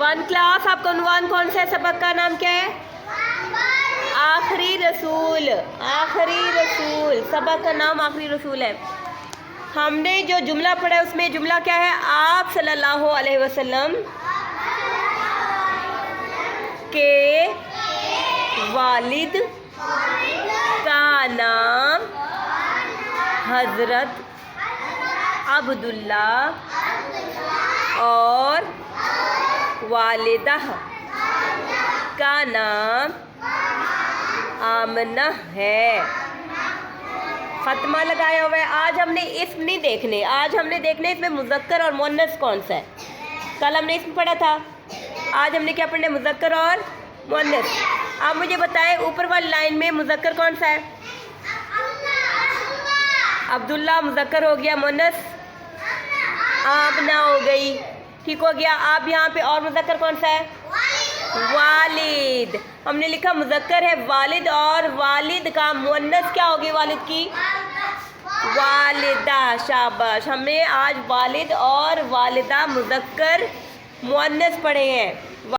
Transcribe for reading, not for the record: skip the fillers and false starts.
One class. आपका उन्वान कौन सा है? सबक का नाम क्या है? आखिरी रसूल। आखिरी रसूल, सबक का नाम आखिरी रसूल है। हमने जो जुमला पढ़ा है उसमें जुमला क्या है? आप सल्लल्लाहु अलैहि वसल्लम के वालिद का नाम हज़रत अब्दुल्ला और वालिदा का नाम आमना है। ख़त्मा लगाया हुआ है। आज हमने इसम नहीं देखने, आज हमने देखने इसमें मुज़क्कर और मुअन्नस कौन सा है। कल हमने इसम पढ़ा था, आज हमने क्या पढ़ना है? मुज़क्कर और मुअन्नस। आप मुझे बताएं ऊपर वाली लाइन में मुज़क्कर कौन सा है? अब्दुल्ला मुज़क्कर हो गया, मुअन्नस आमना हो गई, ठीक हो गया। आप यहाँ पे और मुज़क्कर कौन सा है? वालिद। हमने लिखा मुज़क्कर है वालिद और वालिद का मुअन्नस क्या होगी? वालिद की वालिदा। शाबाश, हमने आज वालिद और वालिदा मुज़क्कर मुअन्नस पढ़े हैं।